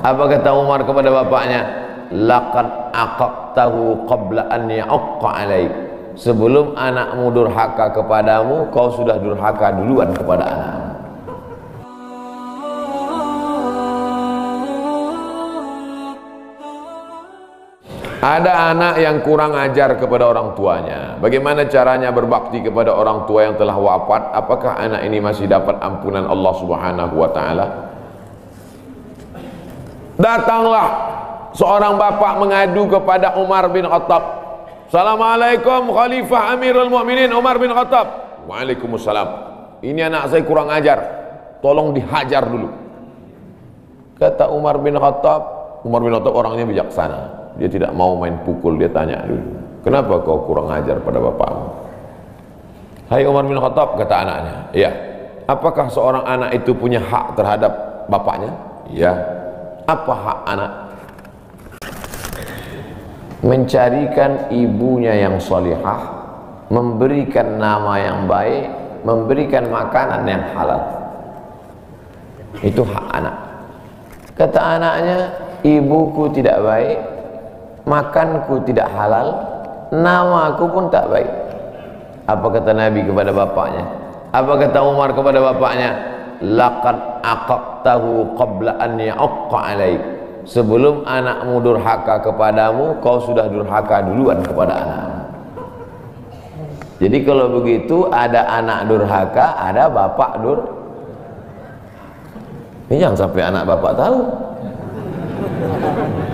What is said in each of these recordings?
Apa kata Umar kepada bapaknya? Laqad aqaqtahu qabla an ya'aqqa alaik. Sebelum anakmu durhaka kepadamu, kau sudah durhaka duluan kepada anakmu. Ada anak yang kurang ajar kepada orang tuanya. Bagaimana caranya berbakti kepada orang tua yang telah wafat? Apakah anak ini masih dapat ampunan Allah Subhanahu wa taala? Datanglah seorang bapak mengadu kepada Umar bin Khattab. Assalamualaikum Khalifah Amirul Mukminin Umar bin Khattab. Waalaikumsalam. Ini anak saya kurang ajar, tolong dihajar dulu. Kata Umar bin Khattab orangnya bijaksana. Dia tidak mau main pukul, dia tanya dulu, kenapa kau kurang ajar pada bapakmu? Hai Umar bin Khattab, kata anaknya, iya. Apakah seorang anak itu punya hak terhadap bapaknya? Iya. Apa hak anak? Mencarikan ibunya yang solihah, memberikan nama yang baik, memberikan makanan yang halal. Itu hak anak. Kata anaknya, ibuku tidak baik, makanku tidak halal, namaku pun tak baik. Apa kata Nabi kepada bapaknya? Apa kata Umar kepada bapaknya? Laqad aqaqtahu qabla an ya'aqqa alaik. Sebelum anakmu durhaka kepadamu, kau sudah durhaka duluan kepada anakmu. Jadi kalau begitu, ada anak durhaka, ada bapak Ini jangan sampai anak bapak tahu.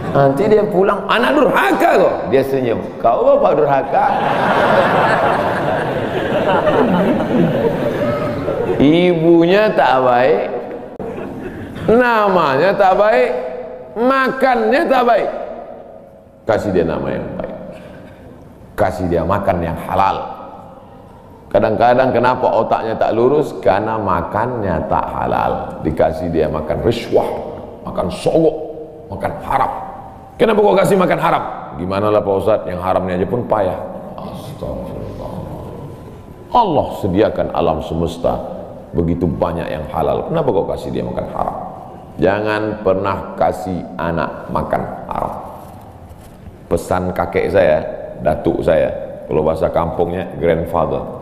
Nanti dia pulang, anak durhaka kok. Dia senyum, kau bapak durhaka. Ibunya tak baik, namanya tak baik, makannya tak baik. Kasih dia nama yang baik, kasih dia makan yang halal. Kadang-kadang kenapa otaknya tak lurus? Karena makannya tak halal. Dikasih dia makan riswah, makan sogok, makan haram. Kenapa kau kasih makan haram? Gimana lah Pak Ustadz, yang haramnya aja pun payah. Astagfirullah. Allah sediakan alam semesta begitu banyak yang halal. Kenapa kau kasih dia makan haram? Jangan pernah kasih anak makan haram. Pesan kakek saya, datuk saya, kalau bahasa kampungnya grandfather.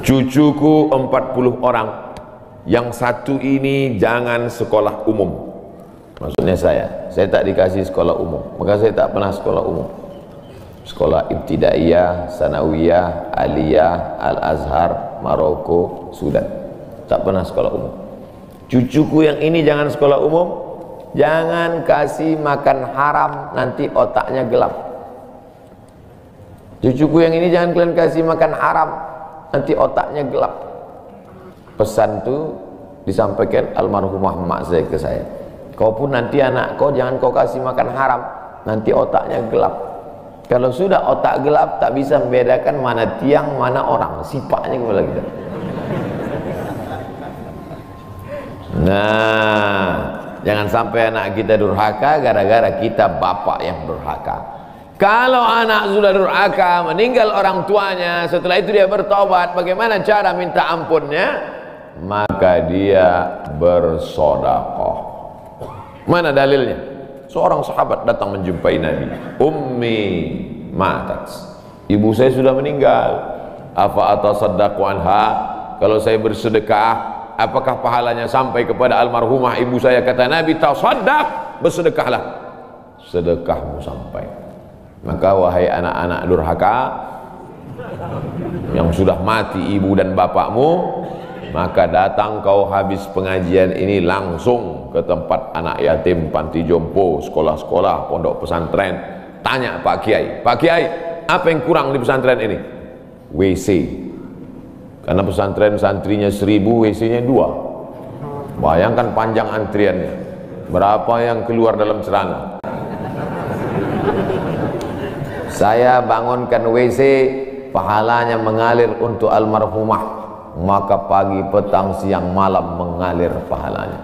Cucuku 40 orang, yang satu ini jangan sekolah umum. Maksudnya saya tak dikasih sekolah umum, maka saya tak pernah sekolah umum. Sekolah ibtidaiyah, sanawiyah, aliyah, al-azhar, Maroko, Sudan. Tak pernah sekolah umum. Cucuku yang ini jangan sekolah umum, jangan kasih makan haram, nanti otaknya gelap. Cucuku yang ini jangan kalian kasih makan haram, nanti otaknya gelap. Pesan itu disampaikan almarhumah mak saya ke saya. Kau pun nanti anak kau jangan kau kasih makan haram, nanti otaknya gelap. Kalau sudah otak gelap, tak bisa membedakan mana tiang, mana orang, sifatnya kepala kita. Nah, jangan sampai anak kita durhaka gara-gara kita bapak yang durhaka. Kalau anak sudah durhaka, meninggal orang tuanya, setelah itu dia bertobat, bagaimana cara minta ampunnya? Maka dia bersedekah. Mana dalilnya? Seorang sahabat datang menjumpai Nabi. Ummi matat. Ibu saya sudah meninggal. Afa atasaddaqu anha? Kalau saya bersedekah, apakah pahalanya sampai kepada almarhumah ibu saya? Kata Nabi, tasaddaq, bersedekahlah. Sedekahmu sampai. Maka wahai anak-anak durhaka yang sudah mati ibu dan bapakmu, maka datang kau habis pengajian ini langsung ke tempat anak yatim, panti jompo, sekolah-sekolah, pondok pesantren. Tanya Pak Kiai, Pak Kiai, apa yang kurang di pesantren ini? WC. Karena pesantren santrinya 1000, WC-nya 2. Bayangkan panjang antriannya. Berapa yang keluar dalam celana? Saya bangunkan WC, pahalanya mengalir untuk almarhumah, maka pagi, petang, siang, malam mengalir pahalanya.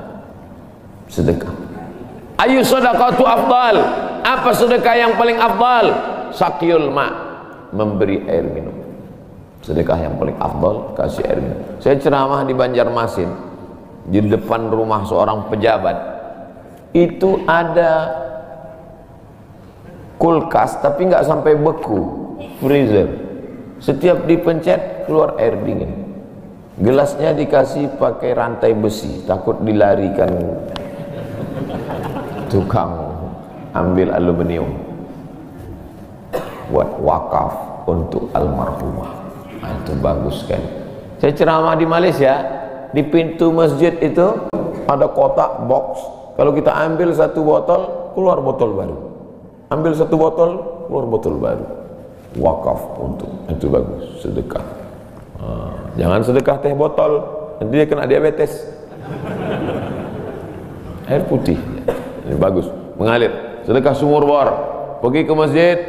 Sedekah. Ayu sedekatu afdal? Apa sedekah yang paling afdal? Sakyul ma, memberi air minum. Sedekah yang paling afdal kasih air minum. Saya ceramah di Banjarmasin, di depan rumah seorang pejabat itu ada kulkas tapi nggak sampai beku, freezer. Setiap dipencet keluar air dingin. Gelasnya dikasih pakai rantai besi, takut dilarikan tukang ambil aluminium. Buat wakaf untuk almarhumah. Nah, itu bagus kan. Saya ceramah di Malaysia, di pintu masjid itu ada kotak box. Kalau kita ambil satu botol, keluar botol baru. Ambil satu botol, keluar botol baru. Wakaf untuk, itu bagus, sedekah. Jangan sedekah teh botol, nanti dia kena diabetes. Air putih, ini bagus, mengalir. Sedekah sumur bor, pergi ke masjid,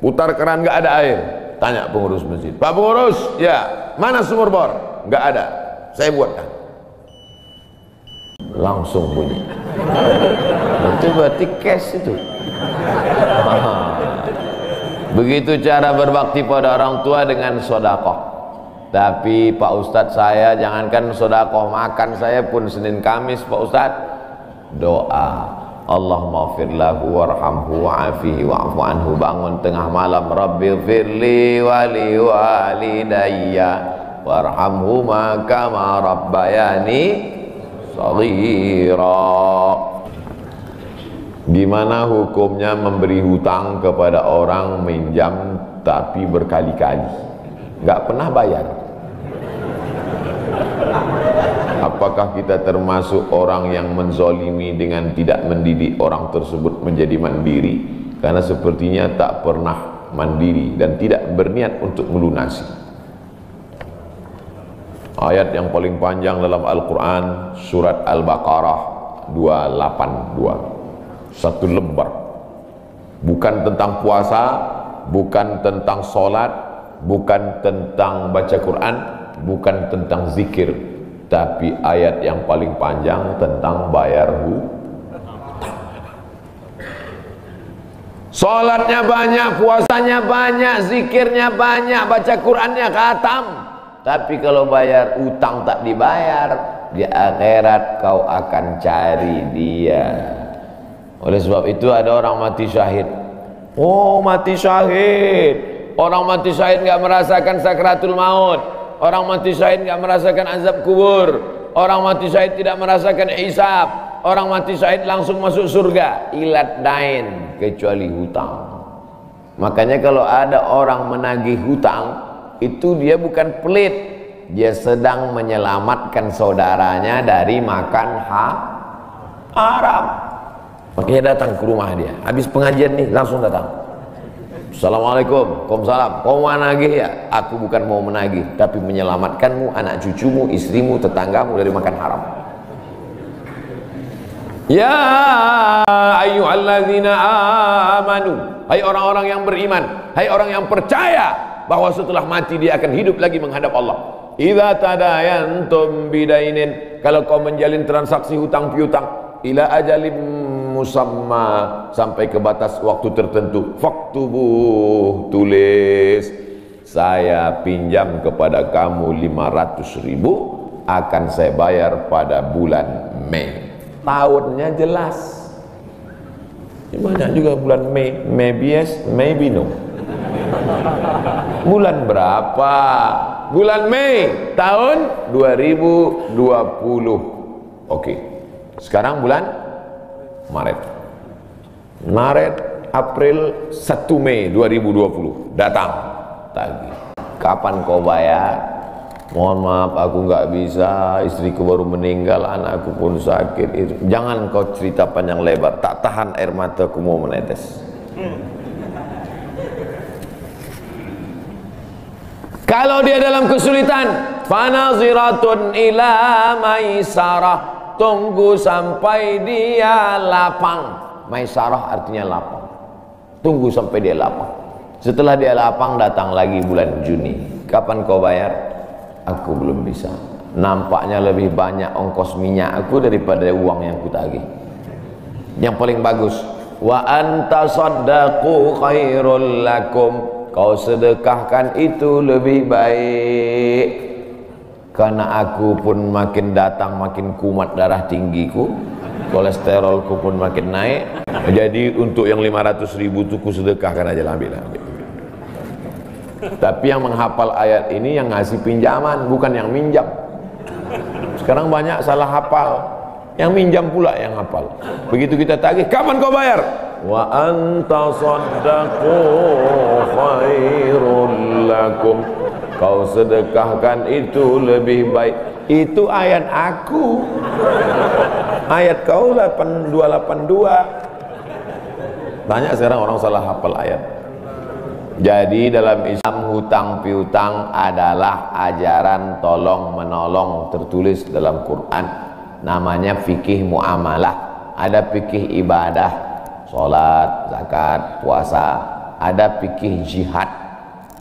putar keran nggak ada air, tanya pengurus masjid, Pak pengurus, ya mana sumur bor? Nggak ada, saya buatkan. Langsung bunyi. Itu berarti cash itu. Begitu cara berbakti pada orang tua dengan sedekah. Tapi Pak Ustadz, saya jangankan sedekah makan, saya pun Senin Kamis Pak Ustadz doa, Allahumma ighfir lahu warhamhu wa'afihi wa'fu anhu, bangun tengah malam, Rabbighfirli wa li walidayya warhamhuma kama rabbayani shaghira. Gimana hukumnya memberi hutang kepada orang minjam tapi berkali-kali nggak pernah bayar? Apakah kita termasuk orang yang menzolimi dengan tidak mendidik orang tersebut menjadi mandiri, karena sepertinya tak pernah mandiri dan tidak berniat untuk melunasi? Ayat yang paling panjang dalam Al-Quran, surat Al-Baqarah 282, satu lembar. Bukan tentang puasa, bukan tentang sholat, bukan tentang baca Quran, bukan tentang zikir, tapi ayat yang paling panjang tentang bayar hutang. Sholatnya banyak, puasanya banyak, zikirnya banyak, baca Qurannya khatam, tapi kalau bayar utang tak dibayar, di akhirat kau akan cari dia. Oleh sebab itu ada orang mati syahid. Oh, mati syahid. Orang mati syahid nggak merasakan sakratul maut. Orang mati syahid nggak merasakan azab kubur. Orang mati syahid tidak merasakan hisab. Orang mati syahid langsung masuk surga. Ilat dain, kecuali hutang. Makanya kalau ada orang menagih hutang, itu dia bukan pelit, dia sedang menyelamatkan saudaranya dari makan haram. Makanya datang ke rumah dia, habis pengajian nih langsung datang. Assalamualaikum, waalaikumsalam. Kau mau menagih ya? Aku bukan mau menagih, tapi menyelamatkanmu, anak cucumu, istrimu, tetanggamu dari makan haram. Ya ayyuhalladzina amanu, hai orang-orang yang beriman, hai orang yang percaya bahwa setelah mati dia akan hidup lagi menghadap Allah. Idza tadayantum bidainin, kalau kau menjalin transaksi hutang piutang, ila ajalim musamma, sampai ke batas waktu tertentu, faktubuh, tulis, saya pinjam kepada kamu 500.000, akan saya bayar pada bulan Mei. Tahunnya jelas. Banyak juga bulan Mei, maybe yes, maybe no. Bulan berapa? Bulan Mei tahun 2020. Oke. Sekarang bulan Maret, April, 1 Mei 2020 datang tagih. Kapan kau bayar? Mohon maaf, aku nggak bisa, istriku baru meninggal, anakku pun sakit. Jangan kau cerita panjang lebar, tak tahan air mataku mau menetes. Kalau dia dalam kesulitan, fanaziratun ila maisarah, tunggu sampai dia lapang. Maisarah artinya lapang. Tunggu sampai dia lapang. Setelah dia lapang, datang lagi bulan Juni. Kapan kau bayar? Aku belum bisa. Nampaknya lebih banyak ongkos minyak aku daripada uang yang kutagih. Yang paling bagus, wa anta saddaqu khairul lakum, kau sedekahkan itu lebih baik. karena aku pun makin datang makin kumat darah tinggiku, kolesterolku pun makin naik, jadi untuk yang 500.000 itu ku sedekahkan aja, ambil. Tapi yang menghafal ayat ini yang ngasih pinjaman, bukan yang minjam. Sekarang banyak salah hafal, yang minjam pula yang hafal. Begitu kita tagih, kapan kau bayar? Wa anta saddaqu khairul lakum, kau sedekahkan itu lebih baik. Itu ayat aku, ayat kau 8282. Banyak sekarang orang salah hafal ayat. Jadi dalam Islam hutang piutang adalah ajaran tolong menolong, tertulis dalam Quran, namanya fikih muamalah. Ada fikih ibadah, sholat, zakat, puasa. Ada fikih jihad,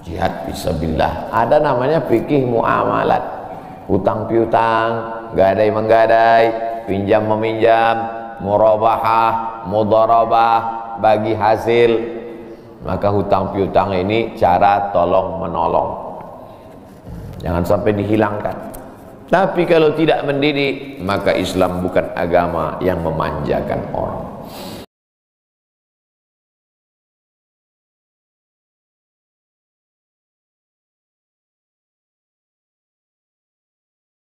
jihad fisabilillah. Ada namanya fikih muamalat, hutang piutang, gadai menggadai, pinjam meminjam, murabahah, mudharabah, bagi hasil. Maka hutang piutang ini cara tolong menolong, jangan sampai dihilangkan. Tapi kalau tidak mendidik, maka Islam bukan agama yang memanjakan orang.